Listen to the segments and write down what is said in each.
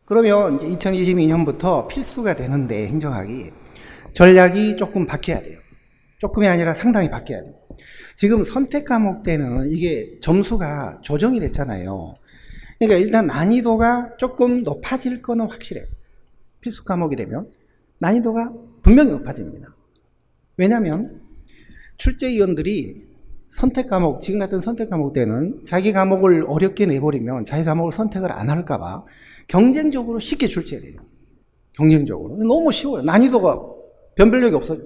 그러면 이제 2022년부터 필수가 되는데 행정학이 전략이 조금 바뀌어야 돼요. 조금이 아니라 상당히 바뀌어야 돼요. 지금 선택 과목 때는 이게 점수가 조정이 됐잖아요. 그러니까 일단 난이도가 조금 높아질 거는 확실해요. 필수 과목이 되면 난이도가 분명히 높아집니다. 왜냐하면 출제위원들이 선택 과목, 지금 같은 선택 과목 때는 자기 과목을 어렵게 내버리면 자기 과목을 선택을 안 할까봐 경쟁적으로 쉽게 출제돼요. 경쟁적으로. 너무 쉬워요. 난이도가 변별력이 없어요.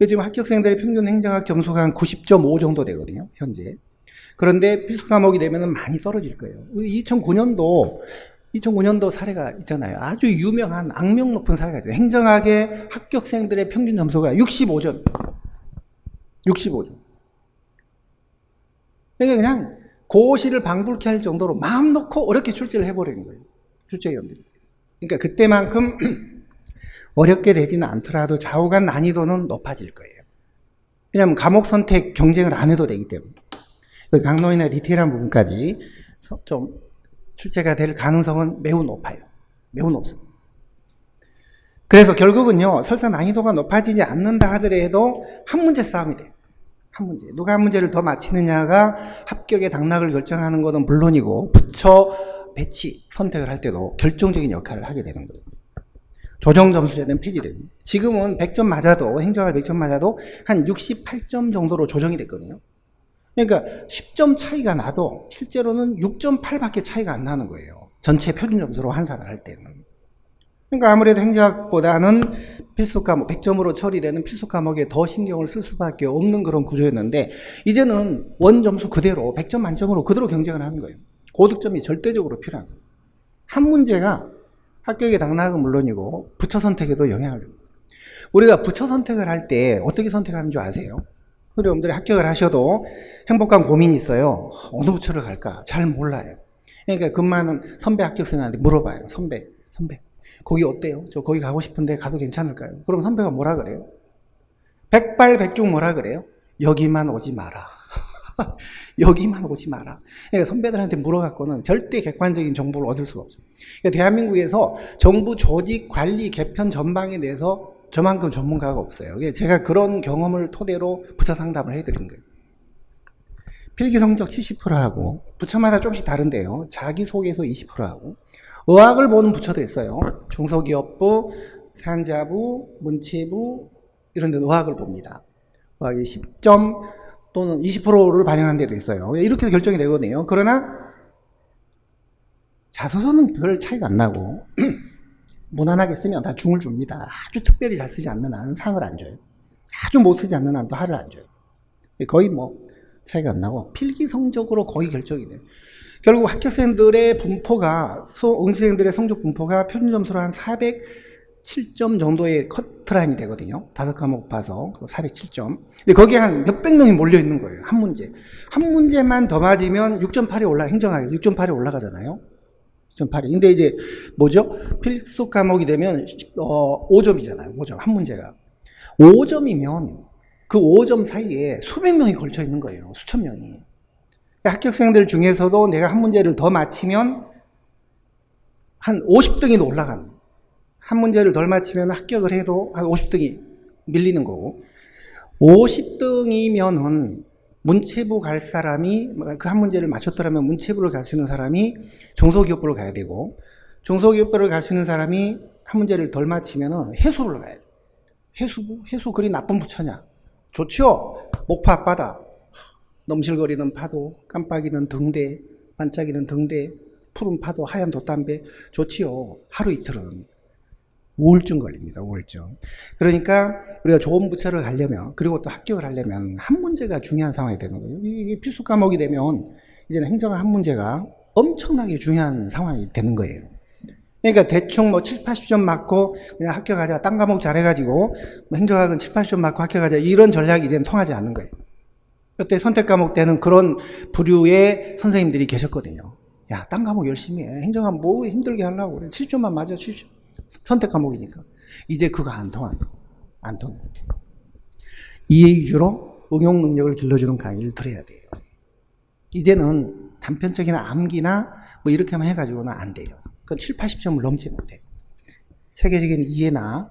지금 합격생들의 평균 행정학 점수가 한 90.5 정도 되거든요, 현재. 그런데 필수 과목이 되면 많이 떨어질 거예요. 2009년도 사례가 있잖아요. 아주 유명한 악명 높은 사례가 있어요. 행정학의 합격생들의 평균 점수가 65점. 65점. 그러니까 그냥 고시를 방불케 할 정도로 마음 놓고 어렵게 출제를 해버리는 거예요. 출제위원들이. 그러니까 그때만큼 어렵게 되지는 않더라도 좌우간 난이도는 높아질 거예요. 왜냐하면 과목 선택 경쟁을 안 해도 되기 때문에. 강론이나 디테일한 부분까지 좀 출제가 될 가능성은 매우 높아요. 매우 높습니다. 그래서 결국은요, 설사 난이도가 높아지지 않는다 하더라도 한 문제 싸움이 돼요. 한 문제. 누가 한 문제를 더 맞히느냐가 합격의 당락을 결정하는 것은 물론이고, 부처 배치, 선택을 할 때도 결정적인 역할을 하게 되는 거예요. 조정 점수제는 폐지됩니다. 지금은 100점 맞아도, 행정학 100점 맞아도 한 68점 정도로 조정이 됐거든요. 그러니까 10점 차이가 나도 실제로는 6.8밖에 차이가 안 나는 거예요. 전체 표준 점수로 환산을 할 때는. 그러니까 아무래도 행정학보다는 필수 과목, 100점으로 처리되는 필수 과목에 더 신경을 쓸 수밖에 없는 그런 구조였는데, 이제는 원 점수 그대로 100점 만점으로 그대로 경쟁을 하는 거예요. 고득점이 절대적으로 필요한 거예요. 한 문제가 합격의 당락은 물론이고 부처 선택에도 영향을 줍니다. 우리가 부처 선택을 할 때 어떻게 선택하는 줄 아세요? 여러분들이 합격을 하셔도 행복한 고민이 있어요. 어느 부처를 갈까? 잘 몰라요. 그러니까 근무하는 선배 합격생한테 물어봐요. 선배, 거기 어때요? 저 거기 가고 싶은데 가도 괜찮을까요? 그럼 선배가 뭐라 그래요? 백발백중 뭐라 그래요? 여기만 오지 마라. 여기만 오지 마라. 그러니까 선배들한테 물어갖고는 절대 객관적인 정보를 얻을 수가 없어요. 그러니까 대한민국에서 정부 조직 관리 개편 전방에 대해서 저만큼 전문가가 없어요. 제가 그런 경험을 토대로 부처 상담을 해드린 거예요. 필기 성적 70%하고 부처마다 조금씩 다른데요. 자기소개서 20%하고 의학을 보는 부처도 있어요. 중소기업부, 산자부, 문체부 이런 데 의학을 봅니다. 의학이 10점 또는 20%를 반영한 데도 있어요. 이렇게 결정이 되거든요. 그러나 자소서는 별 차이가 안 나고 무난하게 쓰면 다 중을 줍니다. 아주 특별히 잘 쓰지 않는 한은 상을 안 줘요. 아주 못 쓰지 않는 한도 하를 안 줘요. 거의 차이가 안 나고 필기 성적으로 거의 결정이 돼요. 결국 합격생들의 분포가, 응시생들의 성적 분포가 평균 점수로 한 407점 정도의 커트라인이 되거든요. 5과목 봐서 407점. 근데 거기에 한 몇백 명이 몰려 있는 거예요. 한 문제. 한 문제만 더 맞으면 6.8이 행정학에서 6.8이 올라가잖아요. 6.8이. 근데 이제 필수 과목이 되면 5점이잖아요. 5점. 한 문제가. 5점이면 그 5점 사이에 수백 명이 걸쳐 있는 거예요. 수천 명이. 합격생들 중에서도 내가 한 문제를 더 맞히면 한 50등이 올라가는. 한 문제를 덜 맞히면 합격을 해도 한 50등이 밀리는 거고, 50등이면은 문체부 갈 사람이, 그 한 문제를 맞췄더라면 문체부를 갈 수 있는 사람이 중소기업부를 가야 되고, 중소기업부를 갈 수 있는 사람이 한 문제를 덜 맞히면은 해수부를 가야 돼. 해수 그리 나쁜 부처냐? 좋죠? 목포 앞바다. 넘실거리는 파도, 깜빡이는 등대, 반짝이는 등대, 푸른 파도, 하얀 돛담배. 좋지요. 하루 이틀은. 우울증 걸립니다. 우울증. 그러니까 우리가 좋은 부처를 가려면, 그리고 또 합격을 하려면 한 문제가 중요한 상황이 되는 거예요. 이게 필수 과목이 되면 이제는 행정학 한 문제가 엄청나게 중요한 상황이 되는 거예요. 그러니까 대충 7, 80점 맞고 그냥 합격하자. 딴 과목 잘해가지고 행정학은 7, 80점 맞고 합격하자. 이런 전략이 이제는 통하지 않는 거예요. 그때 선택 과목 때는 그런 부류의 선생님들이 계셨거든요. 야, 딴 과목 열심히 해. 행정학 힘들게 하려고 그래. 70점만 맞아, 70점. 선택 과목이니까. 이제 그거 안 통하네. 안 통해. 이해 위주로 응용 능력을 길러주는 강의를 들어야 돼요. 이제는 단편적인 암기나 뭐 이렇게만 해가지고는 안 돼요. 그건 7, 80점을 넘지 못해요. 세계적인 이해나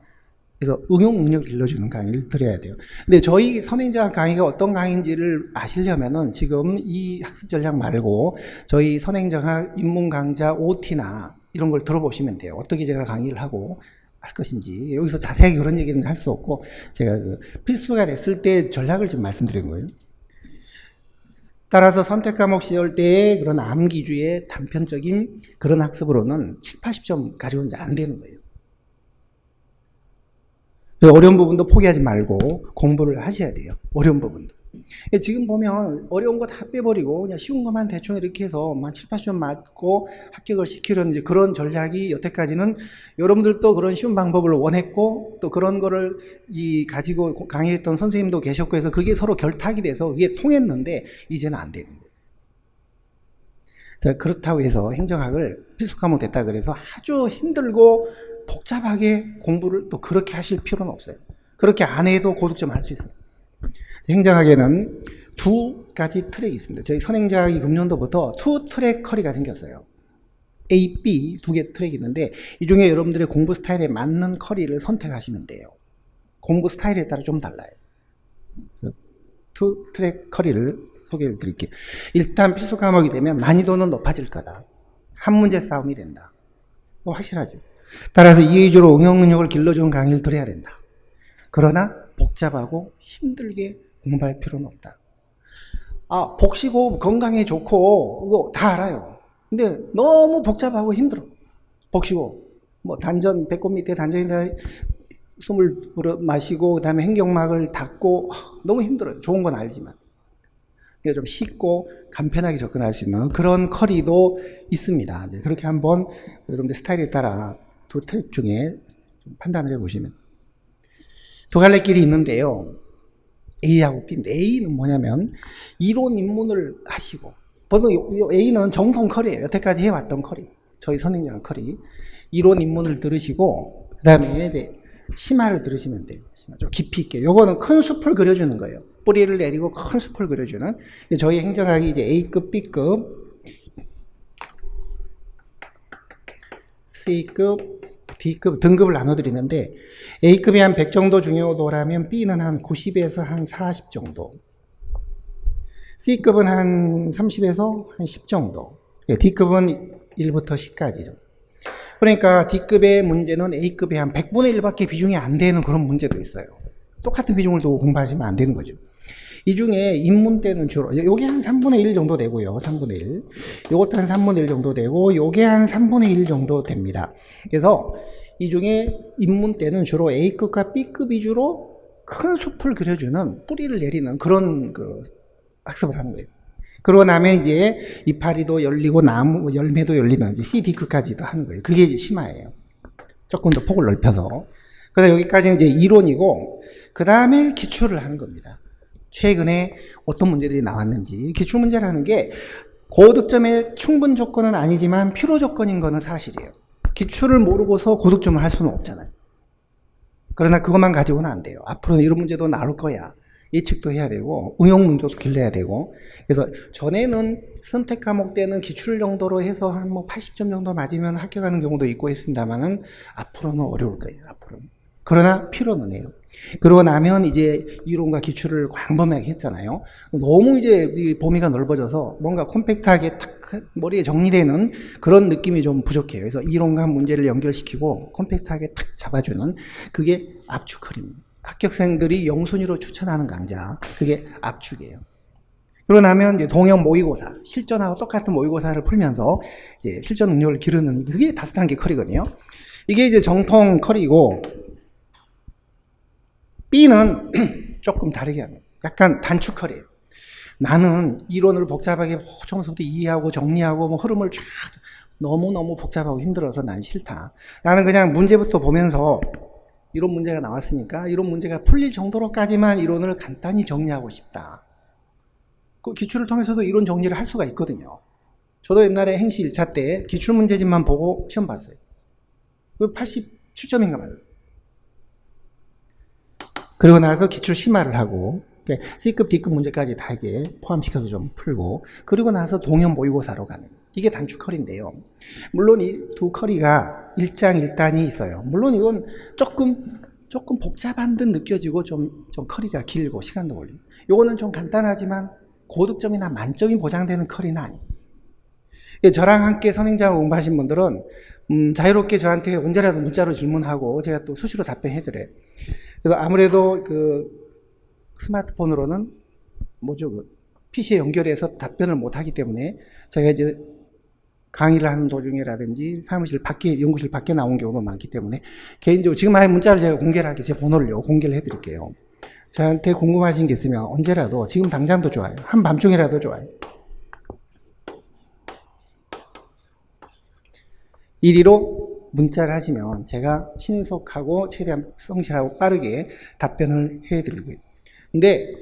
그래서 응용 능력을 길러주는 강의를 드려야 돼요. 근데 저희 선행장학 강의가 어떤 강의인지를 아시려면은 지금 이 학습 전략 말고 저희 선행장학 입문 강좌 OT나 이런 걸 들어보시면 돼요. 어떻게 제가 강의를 하고 할 것인지. 여기서 자세하게 그런 얘기는 할 수 없고 제가 그 필수가 됐을 때 전략을 좀 말씀드린 거예요. 따라서 선택 과목 시절 때의 그런 암기주의 단편적인 그런 학습으로는 7, 80점 가지고는 안 되는 거예요. 어려운 부분도 포기하지 말고 공부를 하셔야 돼요. 어려운 부분도. 지금 보면 어려운 거 다 빼버리고 그냥 쉬운 것만 대충 이렇게 해서 7, 80점 맞고 합격을 시키려는 그런 전략이 여태까지는 여러분들도 그런 쉬운 방법을 원했고 또 그런 거를 가지고 강의했던 선생님도 계셨고 해서 그게 서로 결탁이 돼서 그게 통했는데 이제는 안 되는 거예요. 자, 그렇다고 해서 행정학을 필수 과목 됐다 그래서 아주 힘들고 복잡하게 공부를 또 그렇게 하실 필요는 없어요. 그렇게 안 해도 고득점 할 수 있어요. 행정학에는 두 가지 트랙이 있습니다. 저희 선행자학이 금년도부터 투 트랙 커리가 생겼어요. A, B 두 개 트랙이 있는데 이 중에 여러분들의 공부 스타일에 맞는 커리를 선택하시면 돼요. 공부 스타일에 따라 좀 달라요. 투 트랙 커리를 소개를 드릴게요. 일단 필수 과목이 되면 난이도는 높아질 거다. 한 문제 싸움이 된다. 확실하죠. 따라서 이 위주로 응용 능력을 길러주는 강의를 드려야 된다. 그러나 복잡하고 힘들게 공부할 필요는 없다. 복식호흡 건강에 좋고 이거 다 알아요. 근데 너무 복잡하고 힘들어. 복식호흡 뭐 단전 배꼽 밑에 단전에다 숨을 마시고 그 다음에 횡격막을 닫고 너무 힘들어요. 좋은 건 알지만 좀 쉽고 간편하게 접근할 수 있는 그런 커리도 있습니다. 그렇게 한번 여러분들 스타일에 따라 두 트랙 중에 좀 판단을 해보시면 두 갈래 길이 있는데요. A하고 B입니다. A는 뭐냐면 이론 입문을 하시고 보통 A는 정통 커리예요. 여태까지 해왔던 커리. 저희 선행장 커리. 이론 입문을 들으시고 그 다음에 이제 심화를 들으시면 돼요. 심화 좀 깊이 있게. 요거는 큰 숲을 그려주는 거예요. 뿌리를 내리고 큰 숲을 그려주는. 저희 행정학이 이제 A급, B급, C급, D급 등급을 나눠드리는데 A급이 한 100 정도 중요도라면 B는 한 90에서 한 40 정도, C급은 한 30에서 한 10 정도, D급은 1부터 10까지죠. 그러니까 D급의 문제는 A급의 한 100분의 1밖에 비중이 안 되는 그런 문제도 있어요. 똑같은 비중을 두고 공부하시면 안 되는 거죠. 이 중에 입문 때는 주로 요게 한 3분의 1 정도 되고요. 3분의 1. 요것도 한 3분의 1 정도 되고 요게 한 3분의 1 정도 됩니다. 그래서 이 중에 입문 때는 주로 A급과 B급 위주로 큰 숲을 그려주는 뿌리를 내리는 그런 그 학습을 하는 거예요. 그러고 나면 이제 이파리도 열리고 나무 열매도 열리는 이제 C, D급까지도 하는 거예요. 그게 이제 심화예요. 조금 더 폭을 넓혀서. 그래서 여기까지는 이제 이론이고 그 다음에 기출을 하는 겁니다. 최근에 어떤 문제들이 나왔는지. 기출문제라는 게 고득점의 충분 조건은 아니지만 필요 조건인 거는 사실이에요. 기출을 모르고서 고득점을 할 수는 없잖아요. 그러나 그것만 가지고는 안 돼요. 앞으로는 이런 문제도 나올 거야. 예측도 해야 되고 응용 능력도 길러야 되고. 그래서 전에는 선택 과목 때는 기출 정도로 해서 한 뭐 80점 정도 맞으면 합격하는 경우도 있고 했습니다만은 앞으로는 어려울 거예요. 앞으로는. 그러나 필요는 해요. 그러고 나면 이제 이론과 기출을 광범위하게 했잖아요. 너무 이제 범위가 넓어져서 뭔가 콤팩트하게 탁 머리에 정리되는 그런 느낌이 좀 부족해요. 그래서 이론과 문제를 연결시키고 콤팩트하게 탁 잡아주는 그게 압축커리입니다. 합격생들이 영순위로 추천하는 강좌, 그게 압축이에요. 그러고 나면 이제 동형 모의고사, 실전하고 똑같은 모의고사를 풀면서 이제 실전 능력을 기르는 그게 5단계 커리거든요. 이게 이제 정통 커리고 B는 조금 다르게 하는 약간 단축 커리예요. 나는 이론을 복잡하게 처음부터 이해하고 정리하고 뭐 흐름을 쫙 너무너무 복잡하고 힘들어서 난 싫다. 나는 그냥 문제부터 보면서 이론 문제가 나왔으니까 이론 문제가 풀릴 정도로까지만 이론을 간단히 정리하고 싶다. 그 기출을 통해서도 이론 정리를 할 수가 있거든요. 저도 옛날에 행시 1차 때 기출문제집만 보고 시험 봤어요. 87점인가 맞았어요. 그리고 나서 기출 심화를 하고 C급, D급 문제까지 다 이제 포함시켜서 좀 풀고 그리고 나서 동형 모의고사로 가는 거예요. 이게 단축 컬인데요. 물론 이 두 컬이가 일장일단이 있어요. 물론 이건 조금 복잡한 듯 느껴지고 좀 컬이가 길고 시간도 걸리고, 요거는 좀 간단하지만 고득점이나 만점이 보장되는 컬이는 아니에요. 저랑 함께 선행장을 공부하신 분들은 자유롭게 저한테 언제라도 문자로 질문하고 제가 또 수시로 답변해드려요. 그래서 아무래도 그 스마트폰으로는 PC에 연결해서 답변을 못하기 때문에 제가 이제 강의를 하는 도중이라든지 사무실 밖에, 연구실 밖에 나온 경우도 많기 때문에 개인적으로 지금 아예 문자로 제가 공개를 하게, 제 번호를요, 공개를 해드릴게요. 저한테 궁금하신 게 있으면 언제라도, 지금 당장도 좋아요. 한밤중이라도 좋아요. 이리로 문자를 하시면 제가 신속하고 최대한 성실하고 빠르게 답변을 해드리고요. 근데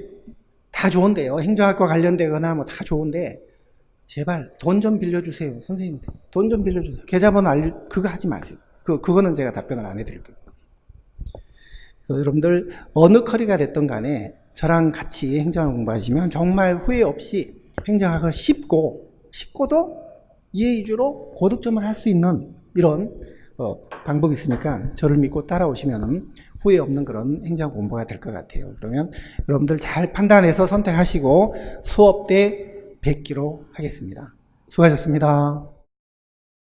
다 좋은데요. 행정학과 관련되거나 뭐 다 좋은데 제발 돈 좀 빌려주세요. 선생님, 돈 좀 빌려주세요. 계좌번호 그거 하지 마세요. 그거는 제가 답변을 안 해드릴게요. 그래서 여러분들 어느 커리가 됐든 간에 저랑 같이 행정학을 공부하시면 정말 후회 없이 행정학을 쉽고도 이해 위주로 고득점을 할 수 있는 이런 방법이 있으니까 저를 믿고 따라오시면 후회 없는 그런 행정 공부가 될 것 같아요. 그러면 여러분들 잘 판단해서 선택하시고 수업 때 뵙기로 하겠습니다. 수고하셨습니다.